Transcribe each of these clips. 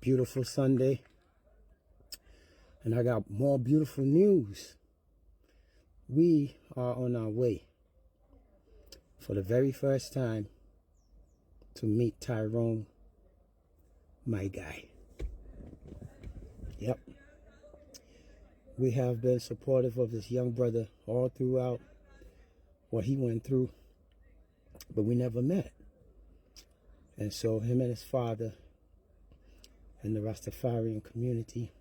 Beautiful Sunday, and I got more beautiful news. We are on our way for the very first time to meet Tyrone Marhguy. Yep. We have been supportive of this young brother all throughout what he went through, but we never met. And so him and his father and the Rastafarian community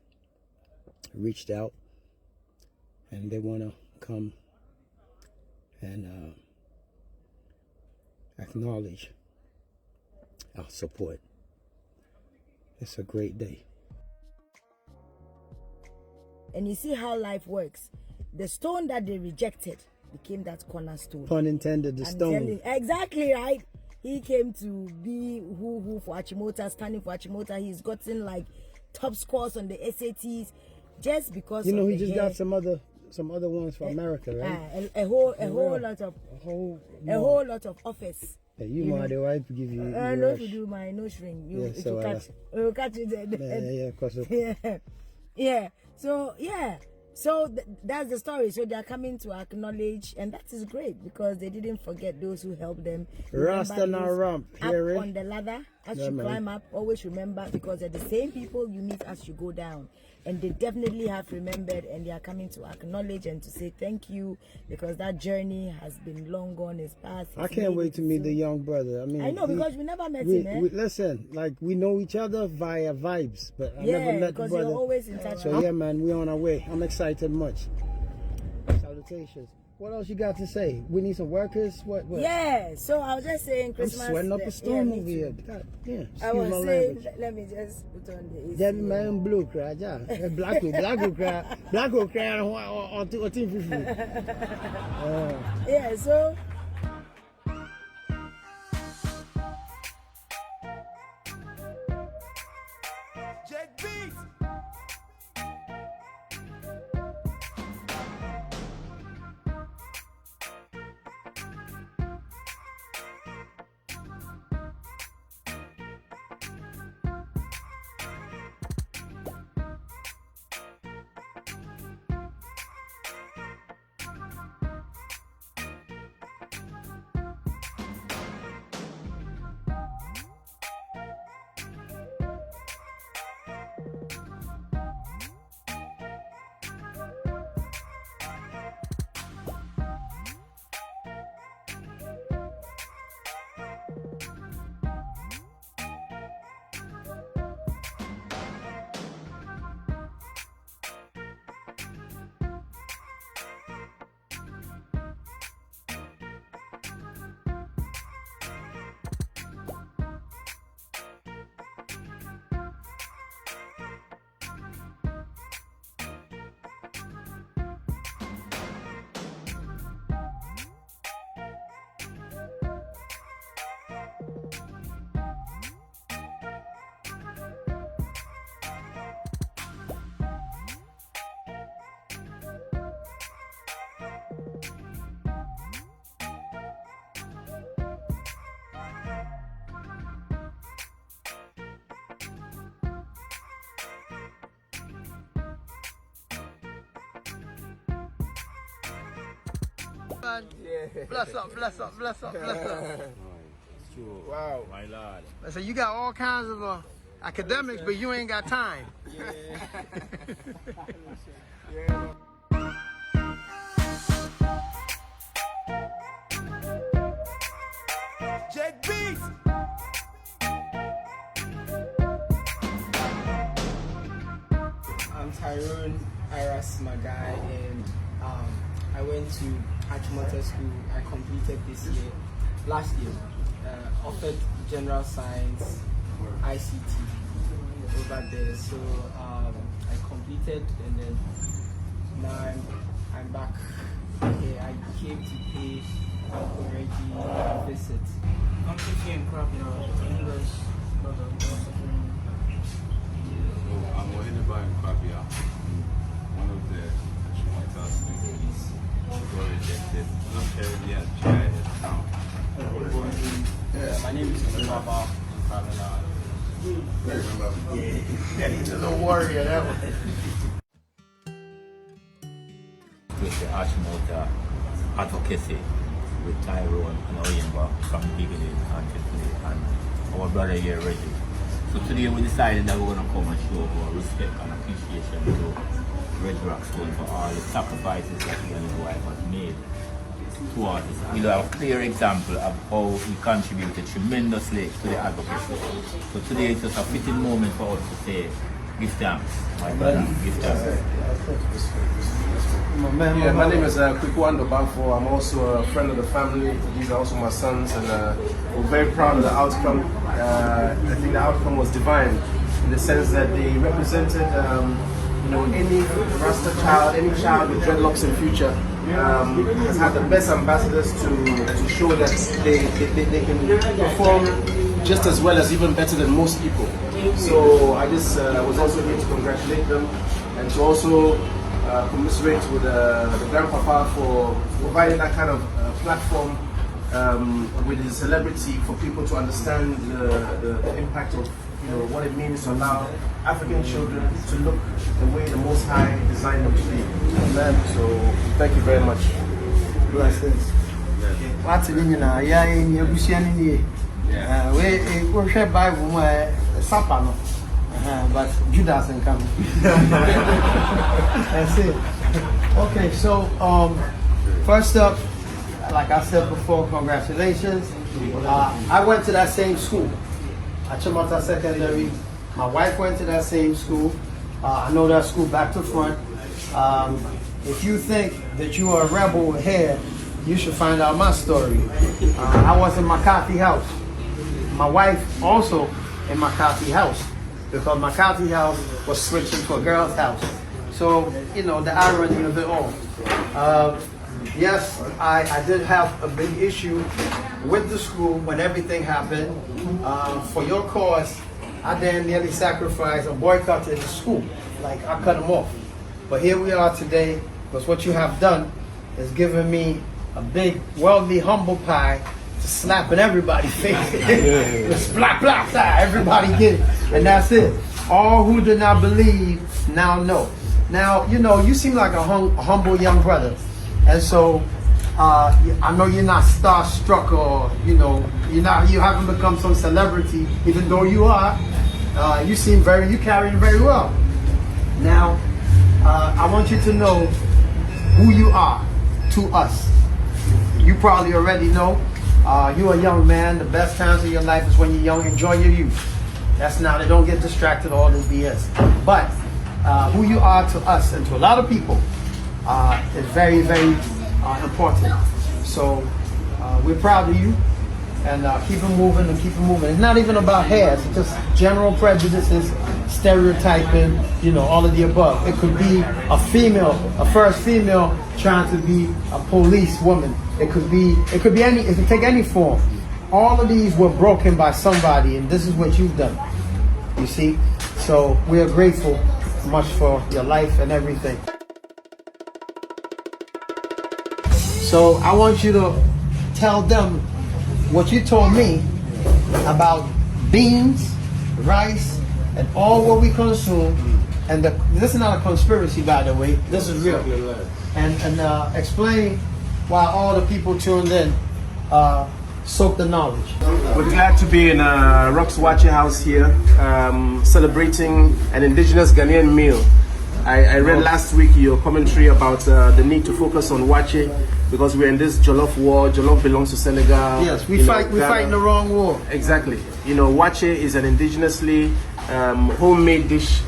reached out, and they want to come and acknowledge our support. It's a great day. And you see how life works. The stone that they rejected became that cornerstone. Pun intended, the stone. Exactly right. He came to be who for Achimota, standing for Achimota. He's gotten like top scores on the SATs just because he of just got some other ones for America, right? A whole lot of office. Hey, you know the wife give you. I know to do my nose ring. You will catch it. Yeah, of course. Yeah. So that's the story. So they are coming to acknowledge, and that is great because they didn't forget those who helped them. Rasta now ramp here, up on the ladder as you climb up. Always remember, because they're the same people you meet as you go down, and they definitely have remembered, and they are coming to acknowledge and to say thank you because that journey has been long gone, it's past. I can't wait to meet the young brother. I mean, I know because we never met him. Listen, like we know each other via vibes, but I never met the brother. You're always in touch. So yeah, man, we're on our way. I'm excited much. Salutations. What else you got to say? We need some workers. What? Yeah. So I was just saying, Christmas. I'm sweating up a storm over here. Yeah. I was saying, let me just put on the AC. That man blue cry, yeah. Black cry on TV. Yeah. So. Yeah. Bless up. Wow, my lord. So you got all kinds of academics, but you ain't got time. Yeah. Jack Beats. I'm Tyrone Marhguy, and I went to Achimota School. I completed last year, offered general science, ICT over there. So I completed, and then now I'm back here. I came to pay Uncle Reggie a visit. I'm teaching Nkrabia, English, brother. I'm Nkrabia, one of the Achimota students who got rejected. Not terribly at GIS now. My name is Yeah, he's a little warrior, that one. With the Achimota advocacy with Tyrone Marhguy from the beginning until today, and our brother here, Reggie. So today we decided that we're going to come and show our respect and appreciation to Reggie Rockstone for all the sacrifices that he and his wife have made towards us. We have a clear example of how he contributed tremendously to the advocacy. So today is just a fitting moment for us to say, give thanks, my brother, give thanks. Yeah, my name is Kwikuando Bafo. I'm also a friend of the family. These are also my sons, and we're very proud of the outcome. I think the outcome was divine in the sense that they represented, any Rasta child, any child with dreadlocks in future has had the best ambassadors to show that they can perform just as well as even better than most people. So I just was also here to congratulate them and to also commiserate with the grandpapa for providing that kind of platform with his celebrity for people to understand the impact of what it means to allow African children to look the way the Most High designed them to be. Amen. So thank you very much. Blessings. What's in you now? Yeah, in your Lucian, we share Bible, Sapano. But Judas ain't coming. That's it. Okay, so first up, like I said before, congratulations. I went to that same school, Achimota Secondary. My wife went to that same school. I know that school back to front. If you think that you are a rebel here, you should find out my story. I was in my coffee house. My wife also in my coffee house, because my coffee house was switching to a girl's house. So, the irony of it all. Yes, I did have a big issue with the school when everything happened. For your cause, I damn nearly sacrificed and boycotted the school. Like, I cut them off. But here we are today, because what you have done is given me a big, worldly humble pie to slap in everybody's face. Just blah, blah, blah, everybody get it. And that's it. All who did not believe now know. Now, you seem like a humble young brother. And so, I know you're not starstruck or, you haven't become some celebrity, even though you are. You carry it very well. Now, I want you to know who you are to us. You probably already know. You're a young man. The best times of your life is when you're young. Enjoy your youth. That's now. They don't get distracted all this BS. But who you are to us and to a lot of people is very, very important. So we're proud of you, and keep it moving and keep it moving. It's not even about hair. It's just general prejudices, stereotyping, all of the above. It could be a first female trying to be a police woman. It could take any form. All of these were broken by somebody, and this is what you've done. You see? So we are grateful much for your life and everything. So I want you to tell them what you told me about beans, rice, and all what we consume. And this is not a conspiracy, by the way. This is real. And explain why all the people tuned in soak the knowledge. We're glad to be in Rock's Wache house here, celebrating an indigenous Ghanaian meal. I read last week your commentary about the need to focus on Wache because we're in this Jollof war. Jollof belongs to Senegal. Yes, we're fighting the wrong war. Exactly. Wache is an indigenously homemade dish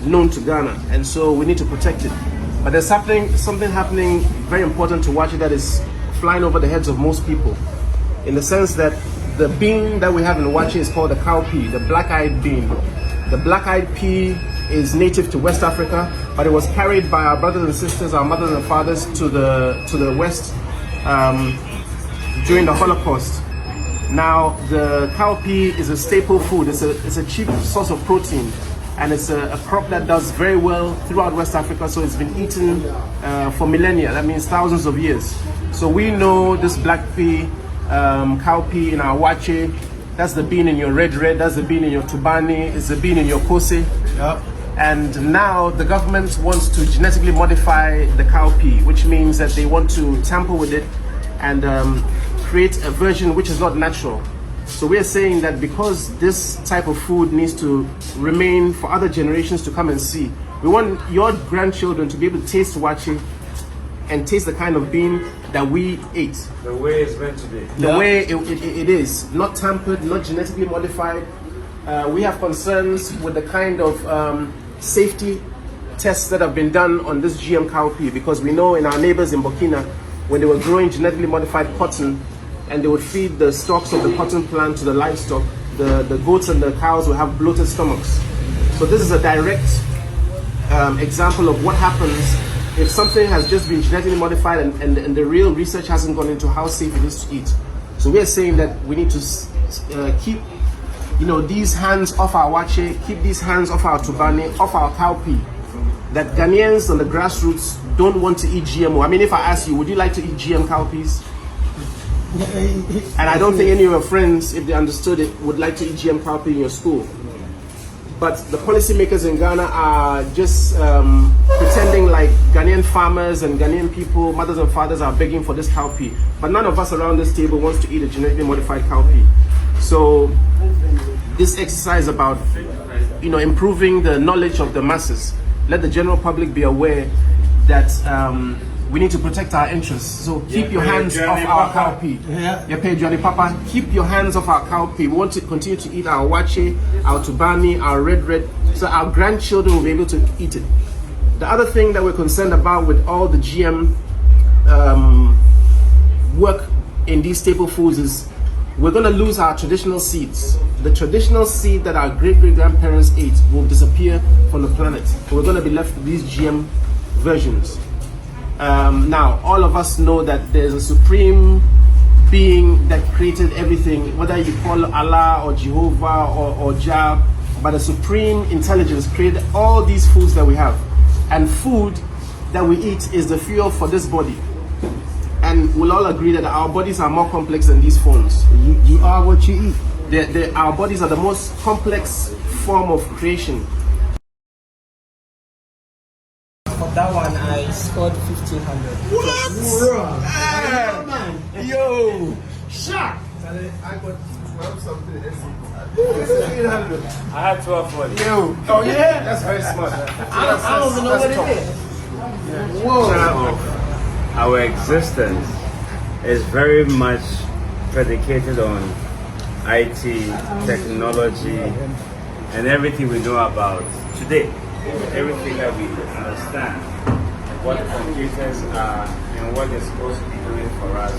known to Ghana, and so we need to protect it. But there's something happening very important to Wache that is flying over the heads of most people, in the sense that the bean that we have in Wache is called the cowpea, the black-eyed bean. The black-eyed pea is native to West Africa, but it was carried by our brothers and sisters, our mothers and fathers to the West during the Holocaust. Now, the cowpea is a staple food. It's a cheap source of protein, and it's a crop that does very well throughout West Africa, so it's been eaten for millennia. That means thousands of years. So we know this black pea, cowpea in our Wache, that's the bean in your red, that's the bean in your tubani, it's the bean in your kose. Yep. And now the government wants to genetically modify the cowpea, which means that they want to tamper with it and create a version which is not natural. So we are saying that because this type of food needs to remain for other generations to come and see, we want your grandchildren to be able to taste wache and taste the kind of bean that we ate. The way it's meant to be. The way it is, not tampered, not genetically modified. We have concerns with the kind of safety tests that have been done on this GM cowpea, because we know in our neighbors in Burkina, when they were growing genetically modified cotton and they would feed the stalks of the cotton plant to the livestock, the goats and the cows will have bloated stomachs. So this is a direct example of what happens if something has just been genetically modified and the real research hasn't gone into how safe it is to eat. So we are saying that we need to keep these hands off our wache, keep these hands off our tubani, off our cowpea. That Ghanaians on the grassroots don't want to eat GMO. I mean, if I ask you, would you like to eat GM cowpeas? And I don't think any of your friends, if they understood it, would like to eat GM cowpea in your school. But the policymakers in Ghana are just pretending like Ghanaian farmers and Ghanaian people, mothers and fathers, are begging for this cowpea. But none of us around this table wants to eat a genetically modified cowpea. So this exercise about improving the knowledge of the masses, let the general public be aware that we need to protect our interests. So keep your hands off our cowpea. Papa, keep your hands off our cowpea. We want to continue to eat our wache, our tubani, our red, so our grandchildren will be able to eat it. The other thing that we're concerned about with all the GM work in these staple foods is we're going to lose our traditional seeds. The traditional seed that our great-great-grandparents ate will disappear from the planet. We're going to be left with these GM versions. Now, all of us know that there's a supreme being that created everything, whether you call Allah or Jehovah or Jah, but a supreme intelligence created all these foods that we have. And food that we eat is the fuel for this body. And we'll all agree that our bodies are more complex than these forms. You are what you eat. Our bodies are the most complex form of creation. For that one, I scored 1,500. What? Yo! Shot! I got 12 something. I had 1240. Yo! Oh yeah? That's very smart. I don't even know what it is. Whoa! Our existence is very much predicated on IT, technology, and everything we know about today. Everything that we understand, what computers are and what they're supposed to be doing for us.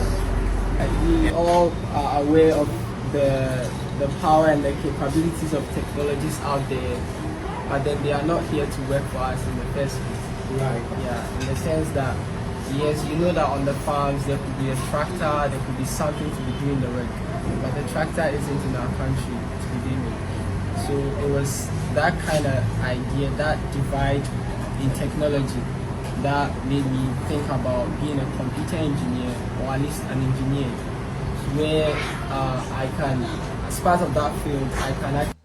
We all are aware of the power and the capabilities of technologies out there, but then they are not here to work for us in the first place. Right. Yeah, in the sense that, yes, you know that on the farms there could be a tractor, there could be something to be doing the work, but the tractor isn't in our country to begin with. So it was that kind of idea, that divide in technology, that made me think about being a computer engineer, or at least an engineer, where I can, as part of that field, I can actually